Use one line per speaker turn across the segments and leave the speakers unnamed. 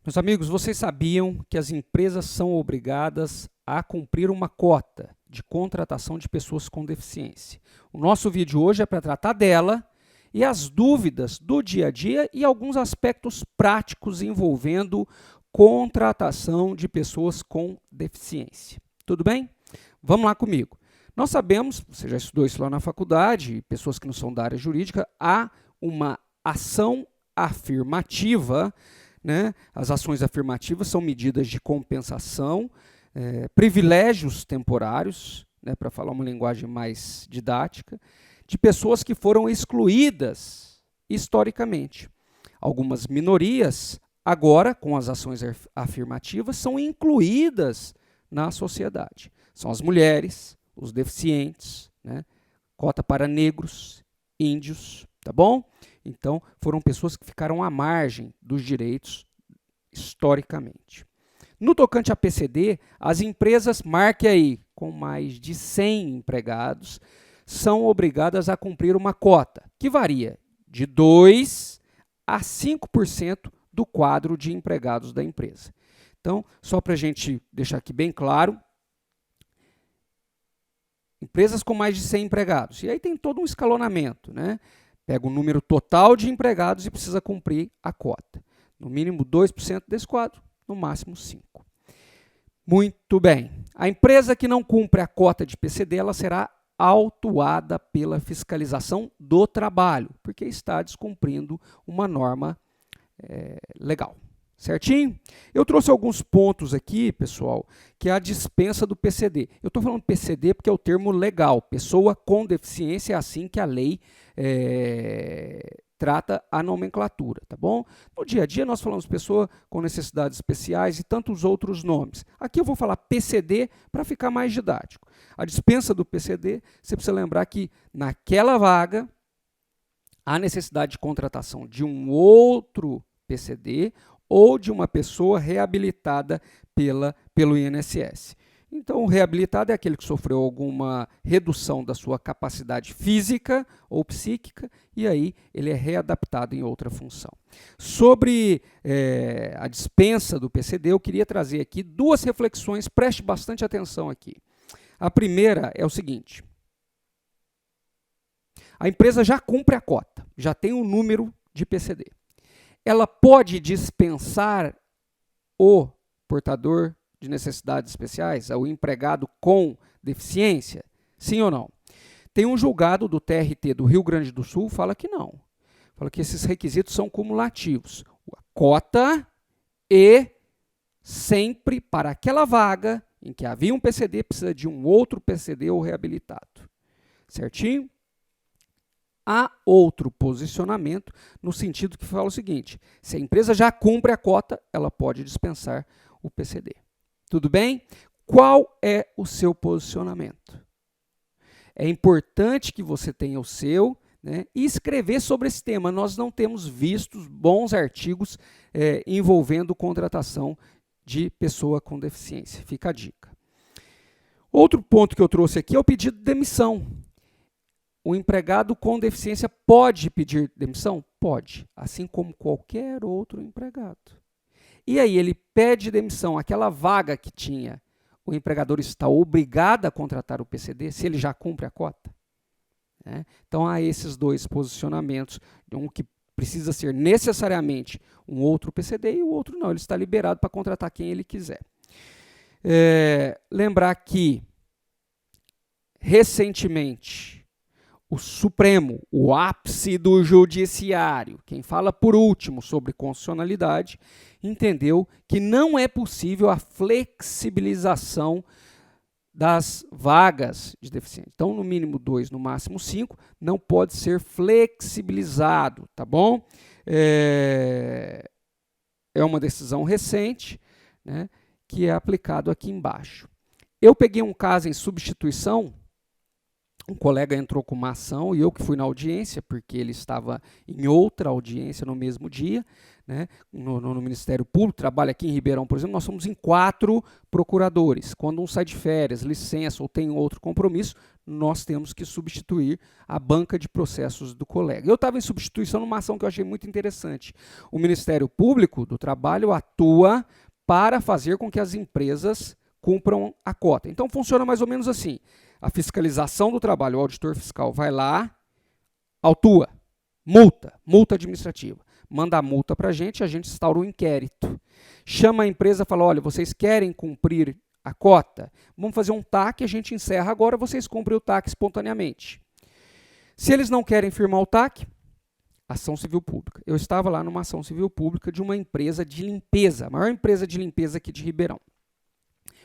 Meus amigos, vocês sabiam que as empresas são obrigadas a cumprir uma cota de contratação de pessoas com deficiência? O nosso vídeo hoje é para tratar dela e as dúvidas do dia a dia e alguns aspectos práticos envolvendo contratação de pessoas com deficiência. Tudo bem? Vamos lá comigo. Nós sabemos, você já estudou isso lá na faculdade, pessoas que não são da área jurídica, há uma ação afirmativa, né? As ações afirmativas são medidas de compensação, privilégios temporários, né, para falar uma linguagem mais didática, de pessoas que foram excluídas historicamente. Algumas minorias, agora, com as ações afirmativas, são incluídas na sociedade. São as mulheres, os deficientes, né, cota para negros, índios, tá bom? Então, foram pessoas que ficaram à margem dos direitos historicamente. No tocante a PCD, as empresas, marque aí, com mais de 100 empregados, são obrigadas a cumprir uma cota, que varia de 2% a 5% do quadro de empregados da empresa. Então, só para a gente deixar aqui bem claro, empresas com mais de 100 empregados, e aí tem todo um escalonamento, né? Pega o número total de empregados e precisa cumprir a cota. No mínimo 2% desse quadro, no máximo 5%. Muito bem. A empresa que não cumpre a cota de PCD, ela será autuada pela fiscalização do trabalho, porque está descumprindo uma norma legal. Certinho? Eu trouxe alguns pontos aqui, pessoal, que é a dispensa do PCD. Eu estou falando PCD porque é o termo legal. Pessoa com deficiência é assim que a lei trata a nomenclatura, tá bom? No dia a dia nós falamos pessoa com necessidades especiais e tantos outros nomes. Aqui eu vou falar PCD para ficar mais didático. A dispensa do PCD, você precisa lembrar que naquela vaga há necessidade de contratação de um outro PCD ou de uma pessoa reabilitada pelo INSS. Então, o reabilitado é aquele que sofreu alguma redução da sua capacidade física ou psíquica e aí ele é readaptado em outra função. Sobre a dispensa do PCD, eu queria trazer aqui duas reflexões, preste bastante atenção aqui. A primeira é o seguinte: a empresa já cumpre a cota, já tem um número de PCD. Ela pode dispensar o portador de necessidades especiais, o empregado com deficiência? Sim ou não? Tem um julgado do TRT do Rio Grande do Sul, fala que não. Fala que esses requisitos são cumulativos. A cota e sempre para aquela vaga em que havia um PCD, precisa de um outro PCD ou reabilitado. Certinho? Há outro posicionamento no sentido que fala o seguinte: se a empresa já cumpre a cota, ela pode dispensar o PCD. Tudo bem? Qual é o seu posicionamento? É importante que você tenha o seu, né, e escrever sobre esse tema. Nós não temos visto bons artigos envolvendo contratação de pessoa com deficiência. Fica a dica. Outro ponto que eu trouxe aqui é o pedido de demissão. O empregado com deficiência pode pedir demissão? Pode, assim como qualquer outro empregado. E aí ele pede demissão, aquela vaga que tinha, o empregador está obrigado a contratar o PCD, se ele já cumpre a cota? Então há esses dois posicionamentos, um que precisa ser necessariamente um outro PCD e o outro não, ele está liberado para contratar quem ele quiser. Lembrar que, recentemente, o Supremo, o ápice do judiciário, quem fala por último sobre constitucionalidade, entendeu que não é possível a flexibilização das vagas de deficiente. Então, no mínimo 2, no máximo 5, não pode ser flexibilizado, tá bom? É uma decisão recente, né, que é aplicado aqui embaixo. Eu peguei um caso em substituição. Um colega entrou com uma ação e eu que fui na audiência, porque ele estava em outra audiência no mesmo dia, né, no Ministério Público, trabalha aqui em Ribeirão, por exemplo, nós somos em 4 procuradores. Quando um sai de férias, licença ou tem outro compromisso, nós temos que substituir a banca de processos do colega. Eu estava em substituição numa ação que eu achei muito interessante. O Ministério Público do Trabalho atua para fazer com que as empresas cumpram a cota. Então funciona mais ou menos assim. A fiscalização do trabalho, o auditor fiscal vai lá, autua, multa administrativa. Manda a multa para a gente instaura um inquérito. Chama a empresa e fala, olha, vocês querem cumprir a cota? Vamos fazer um TAC, a gente encerra agora, vocês cumprem o TAC espontaneamente. Se eles não querem firmar o TAC, ação civil pública. Eu estava lá numa ação civil pública de uma empresa de limpeza, a maior empresa de limpeza aqui de Ribeirão.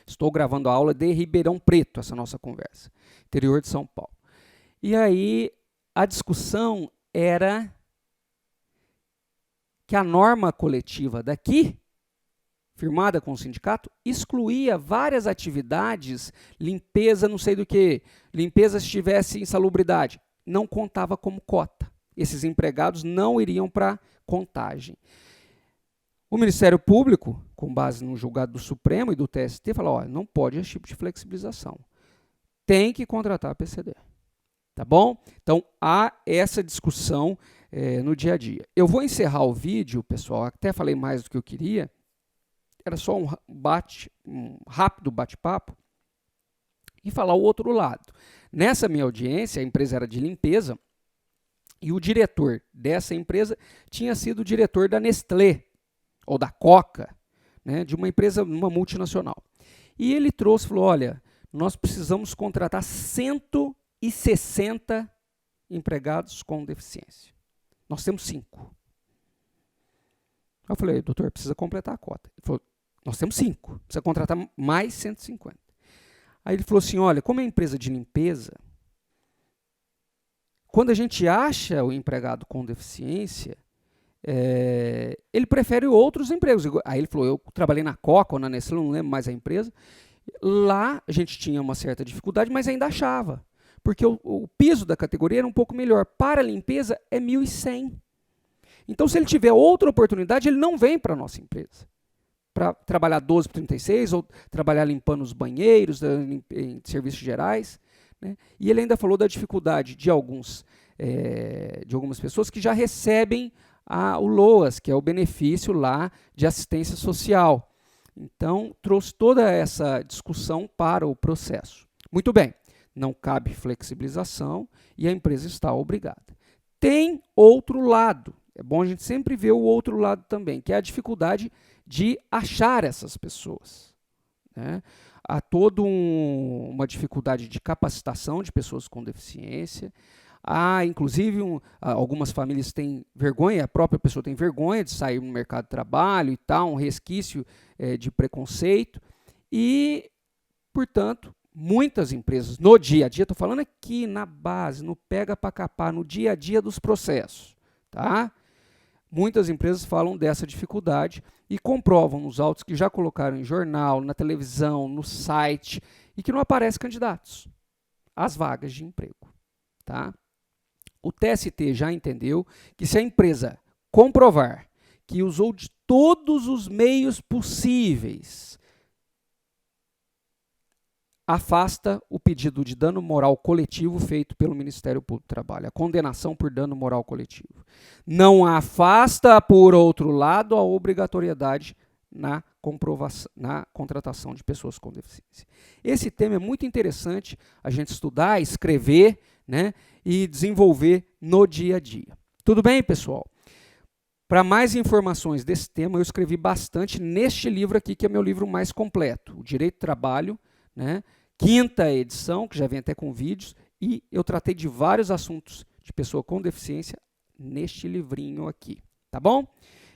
Estou gravando a aula de Ribeirão Preto, essa nossa conversa, interior de São Paulo. E aí a discussão era que a norma coletiva daqui, firmada com o sindicato, excluía várias atividades, limpeza não sei do que, limpeza se tivesse insalubridade, não contava como cota. Esses empregados não iriam para contagem. O Ministério Público, com base no julgado do Supremo e do TST, falou, olha, não pode esse tipo de flexibilização. Tem que contratar a PCD. Tá bom? Então, há essa discussão no dia a dia. Eu vou encerrar o vídeo, pessoal, até falei mais do que eu queria, era só um rápido bate-papo, e falar o outro lado. Nessa minha audiência, a empresa era de limpeza, e o diretor dessa empresa tinha sido o diretor da Nestlé, ou da Coca, né, de uma empresa, uma multinacional. E ele trouxe, falou, olha, nós precisamos contratar 160 empregados com deficiência. Nós temos 5. Eu falei, doutor, precisa completar a cota. Ele falou, nós temos 5, precisa contratar mais 150. Aí ele falou assim, olha, como é empresa de limpeza, quando a gente acha o empregado com deficiência, ele prefere outros empregos. Aí ele falou, eu trabalhei na Coca ou na Nestlé, não lembro mais a empresa, lá a gente tinha uma certa dificuldade, mas ainda achava, porque o piso da categoria era um pouco melhor. Para a limpeza é 1.100. Então, se ele tiver outra oportunidade, ele não vem para a nossa empresa. Para trabalhar 12 por 36, ou trabalhar limpando os banheiros, em serviços gerais. Né? E ele ainda falou da dificuldade de algumas pessoas que já recebem o LOAS, que é o benefício lá de assistência social. Então, trouxe toda essa discussão para o processo. Muito bem, não cabe flexibilização e a empresa está obrigada. Tem outro lado, é bom a gente sempre ver o outro lado também, que é a dificuldade de achar essas pessoas. Né? Há toda uma dificuldade de capacitação de pessoas com deficiência. Há, inclusive, algumas famílias têm vergonha, a própria pessoa tem vergonha de sair no mercado de trabalho e tal, um resquício de preconceito. E, portanto, muitas empresas, no dia a dia, estou falando aqui na base, no pega para capar, no dia a dia dos processos, tá? Muitas empresas falam dessa dificuldade e comprovam nos autos que já colocaram em jornal, na televisão, no site, e que não aparecem candidatos às vagas de emprego. Tá? O TST já entendeu que se a empresa comprovar que usou de todos os meios possíveis, afasta o pedido de dano moral coletivo feito pelo Ministério Público do Trabalho, a condenação por dano moral coletivo. Não afasta, por outro lado, a obrigatoriedade na contratação de pessoas com deficiência. Esse tema é muito interessante a gente estudar, escrever, né, e desenvolver no dia a dia. Tudo bem, pessoal? Para mais informações desse tema, eu escrevi bastante neste livro aqui, que é meu livro mais completo, O Direito do Trabalho, né? 5ª edição, que já vem até com vídeos, e eu tratei de vários assuntos de pessoa com deficiência neste livrinho aqui, tá bom?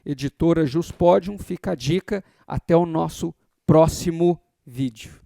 Editora Juspodium, fica a dica, até o nosso próximo vídeo.